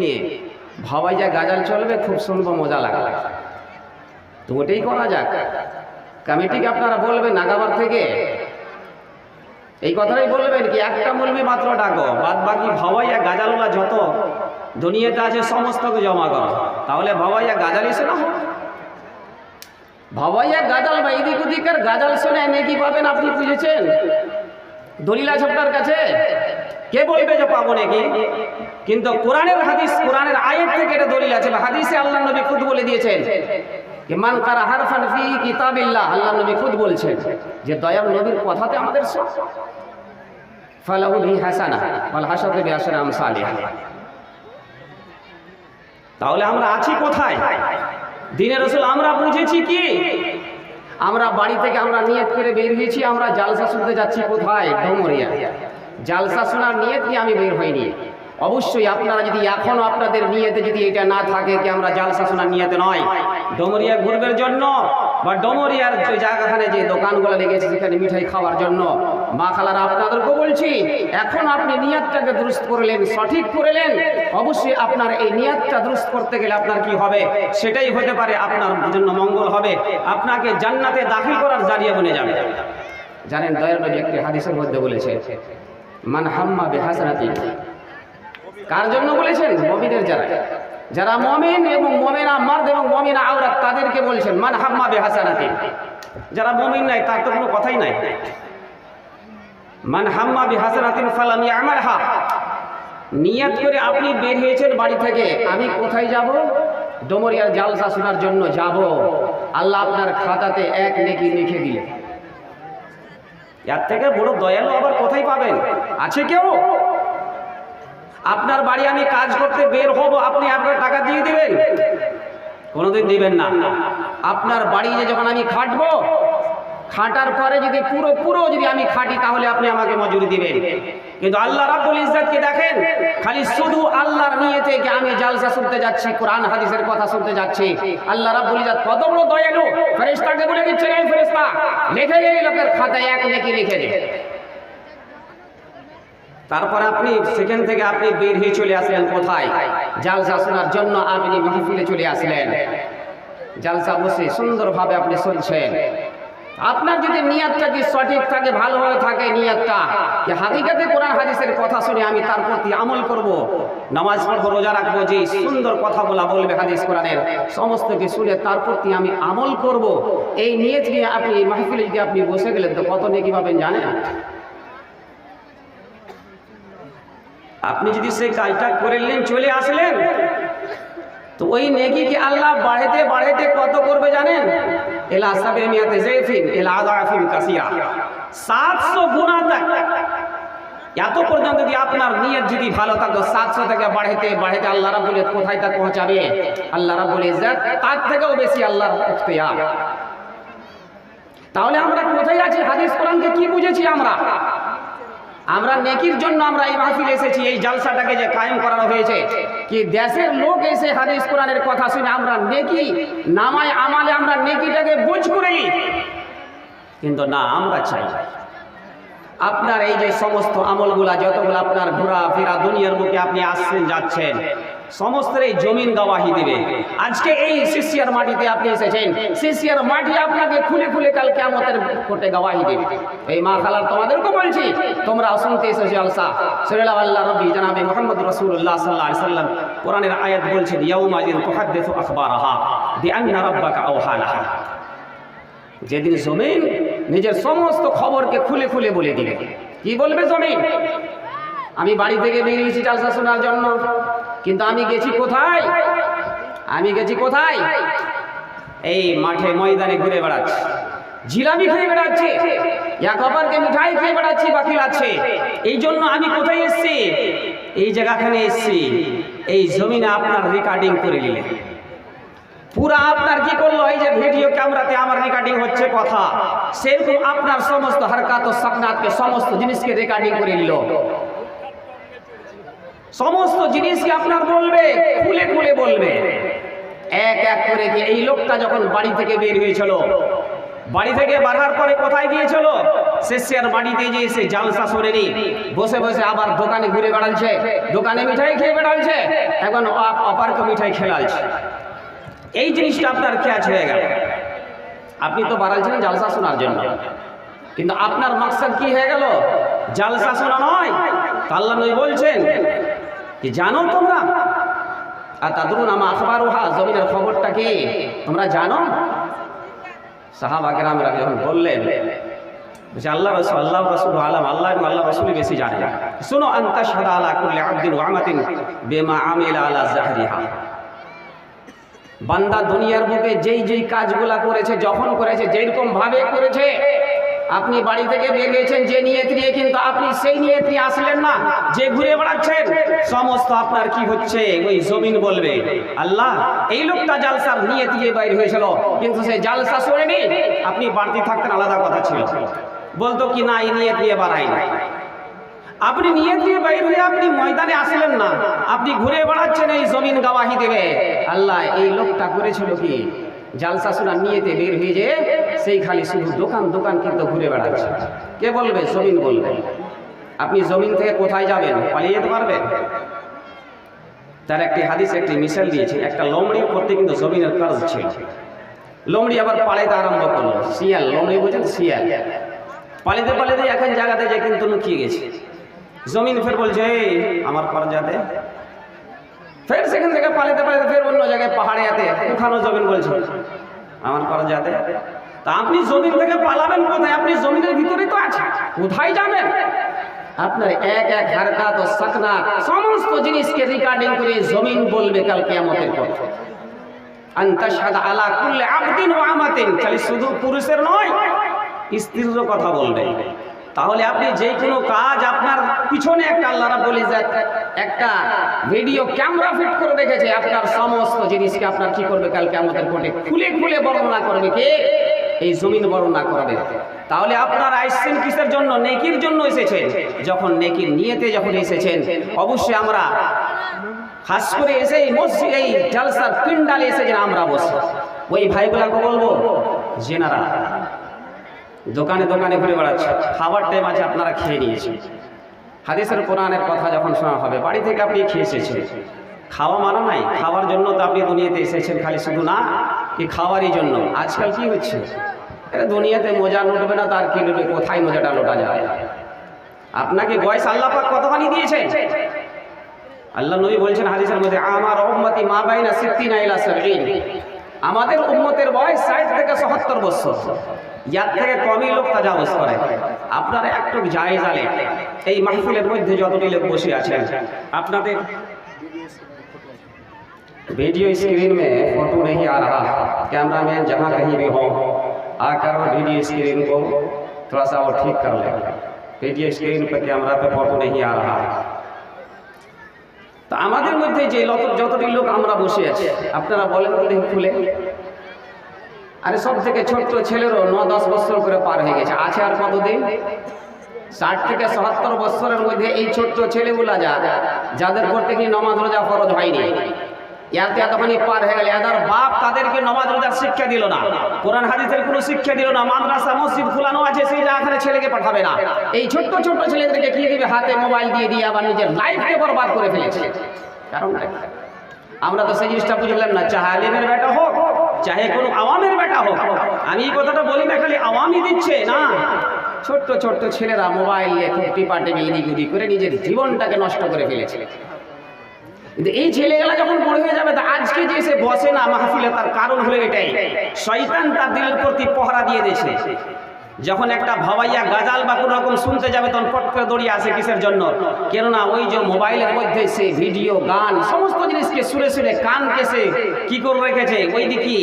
নিয়ে ভাবাই যা গাজাল চলবে, খুব শুনবো, মজা লাগবে, তো ওটাই করা যাক। কমিটিকে আপনারা বলবেন আগাবার থেকে এই কথাটাই বলবেন কি একটা মৌলবি মাত্র ডাকো, বাদ বাকি ভাবাইয়া গাজালুলা যত দুনিয়াতে আছে সমস্তকে জমা করো, তাহলে ভাবাইয়া গাজাল এসে না ভাবাইয়া গাজাল বা এদিক ওদিকের গাজাল শুনে নেকি পাবেন আপনি বুঝেছেন? দলিল আছে আপনার কাছে? কে বলবে যে পাবো নাকি? কিন্তু কোরআনের হাদিস, কোরআনের আয়াত থেকে এটা দলিল আছে। হাদিসে আল্লাহ নবী খুদ বলে দিয়েছেন যে মান কারা হারফান ফি কিতাবিল্লাহ, আল্লাহ নবী খুদ বলছেন যে দয়াল নবীর কথাতে আমাদের সব ফালাহু বিহি হাসানা ওয়াল হাসানাতু বিআশরি আমসালিহা। তাহলে আমরা আছি কোথায়? দ্বীনের রাসূল আমরা বুঝেছি কি? আমরা বাড়ি থেকে আমরা নিয়ত করে বের হয়েছি, আমরা জালসা শুনতে যাচ্ছি কোথায়? ডোমরিয়া। জালসা শোনার নিয়ত নিয়ে আমি বের হইনি। অবশ্যই আপনারা যদি এখনো আপনাদের নিয়তে যদি এটা না থাকে কি আমরা জালসা শোনার নিয়তে নয়, ডোমরিয়া ঘুরবের জন্য বা ডোমরিয়ার যে জায়গাখানে যে দোকানগুলো লেগেছে সেখানে মিঠাই খাওয়ার জন্য, মা খালারা আপনাদেরকে বলছি এখন আপনি নিয়তটাকে দুরুস্ত করলেন, সঠিক করলেন। অবশ্যই আপনার এই নিয়তটা দুরুস্ত করতে গেলে আপনার কি হবে? সেটাই হতে পারে আপনার জন্য মঙ্গল হবে, আপনাকে জান্নাতে দাখিল করার জারিয়া বনে যাবে। জানেন দয়াল নবী একটি হাদিসের মধ্যে বলেছে মান হাম্মা বিহাসানাতি, কার জন্য বলেছেন? মুমিনের যারা, যারা মুমিন এবং মুমিনা মার্দ এবং মুমিনা আওরাত তাদেরকে বলছেন মান হাম্মা বিহাসানাতি। যারা মুমিন নাই তার তো কোনো কথাই নাই। মান হাম্মা বিহাসানাতিন ফালাম ইয়ামালহা, নিয়ত করে আপনি বের হয়েছেন বাড়ি থেকে, আমি কোথায় যাব? ডোমরিয়ার জালসা শোনার জন্য যাব। আল্লাহ আপনার খাতাতে এক নেকি লিখে দিলেন। এর থেকে বড় দয়ালু আবার কোথায় পাবেন? আছে কেউ? আপনার বাড়ি আমি কাজ করতে বের হব, আপনি আপনার টাকা দিয়ে দিবেন? কোনোদিন দিবেন না। আপনার বাড়ি যে যখন আমি খাটবো, খাটার পরে যদি পুরো যদি আমি খাটি তাহলে আপনি আমাকে মজুরি দিবেন। কিন্তু আল্লাহ রাব্বুল ইজ্জতকে দেখেন, খালি শুধু আল্লাহর নিয়তে কি আমি জালসা শুনতে যাচ্ছি, কোরআন হাদিসের কথা শুনতে যাচ্ছি। আল্লাহ রাব্বুল ইজ্জত কত বড় দয়ালু, ফেরেশতাকে বলে দিচ্ছেন এই ফেরেশতা লিখে দে, লোকের খাতায় এক নেকি লিখে দে। তারপর আপনি সেখান থেকে আপনি বের হয়ে চলে আসলেন কোথায়? জালসা শোনার জন্য আপনি মাহফিলে চলে আসলেন। জালসা বসে সুন্দরভাবে আপনি শুনছেন। আপনার যদি নিয়তটা কি সঠিক থাকে, ভালোভাবে থাকে নিয়তটা যে হাকিকাতে কোরআন হাদিসের কথা শুনে আমি তার প্রতি আমল করব, নামাজ পড়বো, রোজা রাখবো, যে সুন্দর কথাগুলো বলবে হাদিস কোরআনের সমস্ত কিছু শুনে তার প্রতি আমি আমল করব, এই নিয়ত নিয়ে আপনি মাহফিলে যদি আপনি বসে গেলেন তো কত নেকি পাবেন জানেন? আপনি যদি সেই কাজটা করলেন চলে আসলেন তো ওই নেকি কি আল্লাহ বাড়াইতে বাড়াইতে কত করবে জানেন? এলা সাবিয়াতে জাইফিন এলা আযাফিন কাসিরা, 700 গুণা তক। এত পর্যন্ত যদি আপনার নিয়ত যদি ভালো থাকতো 700 থেকে বাড়াইতে বাড়াইতে আল্লাহ রাব্বুল ইজ্জত কোথায় তা পৌঁছাবে? আল্লাহ রাব্বুল ইজ্জত তার থেকেও বেশি আল্লাহর ইখতিয়ার। তাহলে আমরা কোথায় আছি? হাদিস কোরআনকে কি বুঝেছি আমরা নেকির জন্য আমরা এই মাহফিল এসেছি, এই জালসাটাকে যে কায়েম করানো হয়েছে কি দেশের লোক এসে হাদিস কোরআনের কথা শুনে আমরা নেকি নামায় আমালে আমরা নেকিটাকে বুঝ করে নিই। কিন্তু না, আমরা চাই আপনার এই যে সমস্ত আমলগুলা যতগুলো আপনার ঘোরাফেরা দুনিয়ার বুকে আপনি আসছেন যাচ্ছেন সমস্ত এই জমিন গওয়াহি দিবে। আজকে এই শিশিয়ার মাটিতে আপনি এসেছেন, শিশিয়ার মাটি আপনাকে খুলে খুলে কাল কিয়ামতের কোর্টে গওয়াহি দিবে। এই মা খালার তোমাদেরকে বলছি, তোমরা শুনতে এসেছো জালসা সুরাল্লাহ আল্লাহ রাব্বি জনাবে মুহাম্মদ রাসূলুল্লাহ সাল্লাল্লাহু আলাইহি সাল্লাম কোরআনের আয়াত বলছেন ইয়াউমা ইযিন তুহাদ্দিসু আখবারাহা বিআন্না রাব্বাকা আওহা লাহা, যেদিন জমিন নিজের সমস্ত খবরকে খুলে খুলে বলে দিবে। কি বলবে জমিন? আমি বাড়ি থেকে বেরিয়েছি জালসা শোনার জন্য, কিন্তু আমি গেছি কোথায়? আমি গেছি কোথায়? এই মাঠে ময়দানে ঘুরে বেড়াচ্ছি, জিলাপি খেয়ে বেড়াচ্ছি, এক অপরকে মিঠাই খেয়ে বেড়াচ্ছি বা খিলাচ্ছি। এই জন্য আমি কোথায় এসেছি? এই জায়গাখানে এসেছি। এই জমিনে আপনার রেকর্ডিং করে নিলেন, পুরা আপনার কি করলো? এই যে ভিডিও ক্যামেরাতে আমার রেকর্ডিং হচ্ছে কথা, সেরকম আপনার সমস্ত হারকাত ও সাকনাতকে সমস্ত জিনিসকে রেকর্ডিং করে নিল। সমস্ত জিনিসকে আপনার বলবে, খুলে খুলে বলবে এক এক করে। এই লোকটা যখন বাড়ি থেকে বের হয়েছিল বাড়ি থেকে বাড়ার পরে কোথায় গিয়েছিল? শেষের বাড়িতে যে এসে জালসা সরেনি, বসে বসে আবার দোকানে ঘুরে বেড়াচ্ছে, দোকানে মিঠাই খেয়ে বেড়াচ্ছে, এখন অপারকে মিঠাই খেলাচ্ছে। এই জিনিসটা আপনার ক্যাচ হয়ে গেল। আপনি তো বাড়াচ্ছেন জালসা শোনার জন্য, কিন্তু আপনার মাকসাদ কি হয়ে গেল? জালসা শোনা নয়। আল্লাহ নবী বলছেন কি জানো তোমরা, আর তাদরুন আমা আখবারুহা, জমিনের খবরটা কি তোমরা জানো? সাহাবা কেরামরা যখন বললেন যে আল্লাহ রাসূল আলাম, আল্লাহ এবং আল্লাহ রাসূল বেশি জানে। শুনো, আনতা শাহাদা আলা কুল্লি আবদিন ওয়া আমাতিন বিমা আমিলা আলা যাহরিহা। বান্দা দুনিয়ার বুকে যেই যেই কাজগুলা করেছে, যখন করেছে, যেরকম ভাবে করেছে, আপনি বাড়ি থেকে বের হয়েছেন যে নিয়ত নিয়ে, কিন্তু আপনি সেই নিয়ত নিয়ে আসলেন না, যে ঘুরে বেড়াচ্ছেন, সমস্ত আপনার কি হচ্ছে ওই জমিন বলবে আল্লাহ এই লোকটা জালসার নিয়ত নিয়ে বাইর হয়েছিল, কিন্তু সেই জালসা শোনেনি। আপনি বাড়তি থাকতেন আলাদা কথা ছিল, বলতো কি না এই নিয়ত নিয়ে বাড়াই না। আপনি নিয়ত নিয়ে বাইর হয়ে আপনি ময়দানে আসলেন না, আপনি ঘুরে বেড়াচ্ছেন, এই জমিন গাওয়াহি দেবে আল্লাহ এই লোকটা করেছিল কি জালসা শোনার নিয়তে বের হয়ে যে সেই খালি শুধু দোকান দোকান কিন্তু ঘুরে বেড়াচ্ছে। কে বলবে? জমিন বলবে। আপনি জমিন থেকে কোথায় যাবেন? পালিয়ে যেতে পারবেন? তার একটি হাদিস একটি মিসাল দিয়েছে, একটা লোমড়ির করতে কিন্তু জমিনের কাজ ছিল। লোমড়ি আবার পালাইতে আরম্ভ করলো, শিয়াল, লোমড়ি বোঝেন শিয়াল, পালিতে পালিতে এখন জায়গাতে যে কিন্তু লুকিয়ে গেছে। জমিন ফের বলছে এই আমার কর যাতে, ফের সেখান থেকে পালিতে পালিতে ফের অন্য জায়গায় পাহাড়ে আতে, ওখানেও জমিন বলছে আমার কর যাতে। তা আপনি জমিন থেকে পালাবেন কোথায়? আপনি জমিনের ভিতরেই তো আছেন, কোথায় যাবেন? আপনার এক এক হারকাত ও সাকনাত সমস্ত জিনিসকে রেকর্ডিং করে জমিন বলবে কাল কিয়ামতের পর। আনতা শাহাদা আলা কুল্লি আবদিন ওয়া আমাতিন, খালি শুধু পুরুষের নয়, স্ত্রীরও কথা বলবে। তাহলে আপনি যে কোনো কাজ, আপনার পিছনে একটা আল্লাহ রাব্বুল ইজ্জত একটা ভিডিও ক্যামেরা ফিট করে রেখেছে, আপনার সমস্ত জিনিসকে আপনার কি করবে কাল কিয়ামতের কোর্টে খুলে খুলে বর্ণনা করবে। কে? এই জমিন বর্ণনা করবে। তাহলে আপনারা আসছেন কিসের জন্য? নেকির জন্য এসেছেন। যখন নেকির নিয়তে যখন এসেছেন, অবশ্যই আমরা খাস করে এসে এই মসজিদ এই জালসার পিন্ডালে এসে যেন আমরা বসি, ওই ভাইগুলাকে বলবো জেনারা দোকানে দোকানে ঘুরে বেড়াচ্ছে, খাবার টাইম আছে আপনারা খেয়ে নিয়েছেন, হাদিসের কোরআনের কথা যখন শোনা হবে, বাড়ি থেকে আপনি খেয়ে এসেছেন, খাওয়া মানা নাই, খাওয়ার জন্য তো আপনি দুনিয়াতে এসেছেন, খালি শুধু না কি খাওয়ারই জন্য। আজকাল কি হচ্ছে, এটা দুনিয়াতে মজা লুটবে না তার কি লুটবে, কোথায় মজাটা লোটা যায়? আপনাকে বয়স আল্লাহ পাক কতখানি দিয়েছেন? আল্লাহ নবী বলছেন হাদিসের মধ্যে, আমার উম্মতি মা বাইনা সিত্তিনা ইলা সাবঈন, আমাদের উম্মতের বয়স 60 থেকে 70 বছর, ইয়ার থেকে কমই লোক তাজাউজ করে। আপনারা একটু জায়েজ আলে এই মাহফিলের মধ্যে যতটি লোক বসে আছেন, আপনাদের वीडियो स्क्रीन में फोटो नहीं आ रहा, कैमरामैन जहाँ कहीं भी हो आकर वीडियो स्क्रीन को थोड़ा सा और ठीक कर ले। वीडियो स्क्रीन पर कैमरा पे फोटो नहीं आ रहा है। তো আমাদের মধ্যে যে যতটি লোক আমরা বসে আছি, আপনারা বলেন তো দেখি খুলে, আরে সব থেকে ছোট্ট ছেলেরও 9-10 বছর করে পার হয়ে গেছে, আছে আর কতদিন? 60 থেকে 70 বছরের মধ্যে এই ছোট্ট ছেলেগুলা যাদের করতে কি নামাজ রোজা ফরজ হয়নি, ইয়াতে এতখানি পার হয়ে গেল, এদের বাপ তাদেরকে নামাজ রোজার শিক্ষা দিল না, কোরআন হাদিসের কোনো শিক্ষা দিল না, মাদ্রাসা মসজিদ খোলানো আছে সেই জায়গাখানে ছেলেকে পাঠাবে না, এই ছোট্ট ছোট্ট ছেলেদেরকে কি দিবে? হাতে মোবাইল দিয়ে দিয়ে আবার নিজের লাইফকে বরবাদ করে ফেলেছে। কারণ আমরা তো সেই জিনিসটা বুঝলাম না, চাহে আলিমের বেটা হোক চাহে কোনো আওয়ামের বেটা হোক, আমি এই কথাটা বলি না খালি আওয়ামই দিচ্ছে না, ছোট্ট ছোট্ট ছেলেরা মোবাইল নিয়ে খুব টিপাটিপি এদিক ওদিক করে নিজের জীবনটাকে নষ্ট করে ফেলেছে। কিন্তু এই ছেলেগুলা যখন বড় হয়ে যাবে, তা আজকে যে সে বসে না মাহফিলে, তার কারণ হলো এটাই, শয়তান তার দিলের প্রতি পহরা দিয়ে দিয়েছে। যখন একটা ভাবাইয়া গাজাল বা কোনো রকম শুনতে যাবে, তখন পট করে দৌড়িয়ে আসে, কিসের জন্য? কেননা ওই যে মোবাইলের মধ্যে সে ভিডিও গান সমস্ত জিনিসকে সুরে সুরে কানকে সে কি করে রেখেছে, ওই দিকে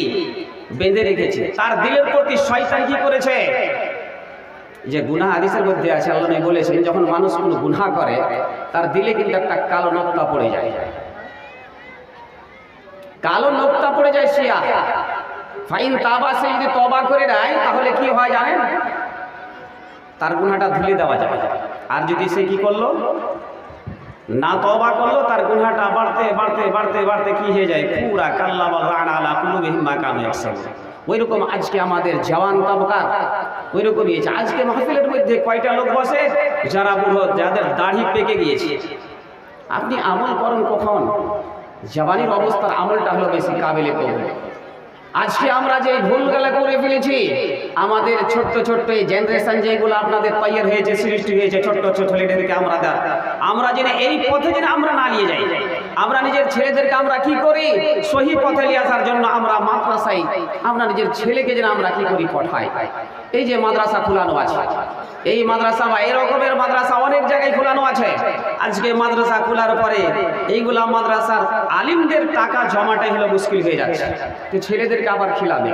বেঁধে রেখেছে। তার দিলের প্রতি শয়তান কি করেছে, যে গুনাহ হাদিসের মধ্যে আছে, আল্লাহ নবী বলেছেন যখন মানুষ কোনো গুনাহ করে তার দিলে কিন্তু একটা কালো নোক্তা পড়ে যায়, কালো নোক্তা পড়ে যায় শিয়া। ফাইন তাবা, সে যদি তওবা করে দেয় তাহলে কি হয় জানেন? তার গুনাহটা ধুলে দেওয়া যায়। আর যদি সে কি করলো না তওবা করলো, তার গুনাহটা বাড়তে বাড়তে বাড়তে বাড়তে কি হয়ে যায়, পুরা কাল্লা বা লানা আলা কুলুবিহিম মা কানু ইয়াকসিবুন, ওইরকম আজকে আমাদের জওয়ান তবকা ওইরকমই আছে। আজকে মাহফিলের মধ্যে কয়টা লোক বসে যারা বুড়ো, যাদের দাড়ি পেকে গিয়েছে। আপনি আমল করেন কখন? জওয়ানির অবস্থার আমলটা হলো বেশি কাবিলে কবুল। আজকে আমরা যে ভুলগুলো করে ফেলেছি, আমাদের ছোট্ট ছোট্ট এই জেনারেশন যেগুলো আপনাদের তৈরি হয়েছে, সৃষ্টি হয়েছে, ছোট্ট ছোট ছেলেদেরকে আমরা যেন এই পথে যেন আমরা না নিয়ে যাই। আমরা নিজের ছেলেদেরকে আমরা কি করি, সহি পথে নিয়ে আসার জন্য আমরা মাদ্রাসায় আমরা নিজের ছেলেকে যেন আমরা কি করি, পড়াই। এই যে মাদ্রাসা খোলানো আছে, এই মাদ্রাসা বা এই রকমের মাদ্রাসা অনেক জায়গায় খোলানো আছে। আজকে মাদ্রাসা খোলার পরে এইগুলা মাদ্রাসার আলিমদের টাকা জমাটাই হলো মুশকিল হয়ে যাচ্ছে, তো ছেলেদেরকে আবার খিলাবে।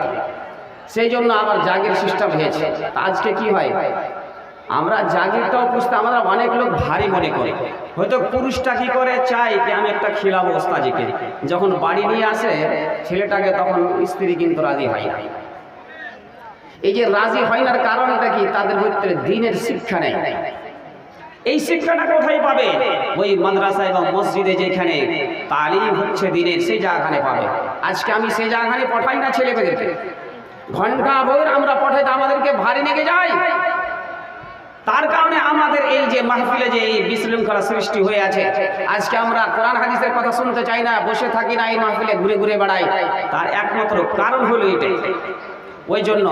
সেই জন্য আবার জাগির সিস্টেম হয়েছে। আজকে কি হয়, আমরা জাগিরটাও বুঝতে আমরা অনেক লোক ভারী মনে করে। হয়তো পুরুষটা কি করে চাই কি আমি একটা খিলাবো ওস্তাজিকে, যখন বাড়ি নিয়ে আসে ছেলেটাকে তখন স্ত্রী কিন্তু রাজি হয় না। এই যে রাজি হয় না কারণটা কি, তাদের ভিতরে দ্বীনের শিক্ষা নেই। এই শিক্ষাটা কোথায় পাবে? ওই মাদ্রাসা এবং মসজিদে যেখানে তালিম হচ্ছে দ্বীনের, সেই জায়গাখানে পাবে। আজকে আমি সেই জায়গাখানে পাঠাই না ছেলেমেয়েদেরকে, ঘন্টা ভোর আমরা পাঠাইতে আমাদেরকে ভারী লেগে যায়। তার কারণে আমাদের এই যে মাহফিলে যে এই বিশৃঙ্খলা সৃষ্টি হয়ে আছে, আজকে আমরা কোরআন হাদিসের কথা শুনতে চাই না, বসে থাকি না, এই মাহফিলে ঘুরে ঘুরে বেড়াই। তার একমাত্র কারণ হলো এটাই। ওই জন্য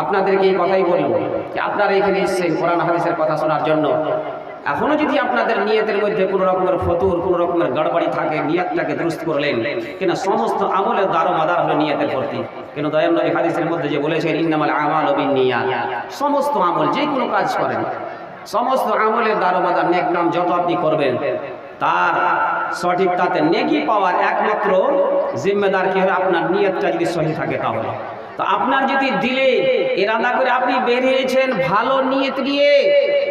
আপনাদেরকে এই কথাই বলবো যে আপনারা এখানে এসেছেন কোরআন হাদিসের কথা শোনার জন্য। এখনো যদি আপনাদের নিয়তের মধ্যে কোনো রকমের ফতুর, কোনো রকমের গড়বড়ি থাকে, নিয়তটাকে দুরুস্ত করলেন কেন। সমস্ত আমলের দারোমাদার হলো নিয়তের প্রতি। কেন দয়াল নবী হাদিসের মধ্যে যে বলেছেন ইন্নামাল আমালু বিন্নিয়াত, সমস্ত আমল যে কোনো কাজ করেন, সমস্ত আমলের দারোমাদার, নেক কাম যত আপনি করবেন তার সঠিক তাতে নেকি পাওয়ার একমাত্র জিম্মেদার কি হবে, আপনার নিয়তটা যদি সহি থাকে তাহলে। তো আপনার যদি দিলে ইরাদা করে আপনি বেরিয়েছেন ভালো নিয়ত নিয়ে,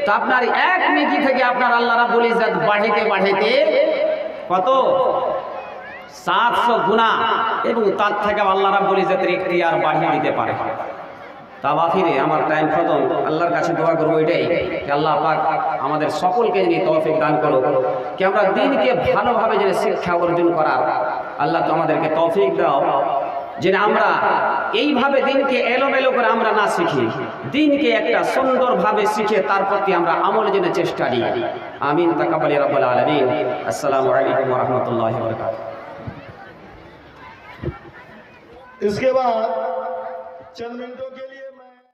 তো আপনার এক নেকি থেকে আপনার আল্লাহ রাব্বুল ইজ্জত বাড়াইতে বাড়াইতে কত 700 গুণা, এবং তার থেকে আল্লাহ রাব্বুল ইজ্জতের ইখতিয়ার বাড়িয়ে দিতে পারে। তা বাফিরে আমার টাইম খতম। আল্লাহর কাছে দোয়া করবো এটাই যে আল্লাহ পাক আমাদের সকলকে যিনি তৌফিক দান করো, কি আমরা দিনকে ভালোভাবে যেন শিক্ষা অর্জন করার আল্লাহ তো আমাদেরকে তৌফিক দাও, যেন আমরা এইভাবে দিনকে এলোমেলো করে আমরা না শিখি, দিনকে একটা সুন্দরভাবে শিখে তার প্রতি আমরা আমল যেন চেষ্টা নিই। আমিন। তাকাব্বাল ইয়া রাব্বাল আলামিন। আসসালামু আলাইকুম ওয়া রাহমাতুল্লাহি ওয়া বারাকাতুহু। इसके बाद चंद मिनटों के लिए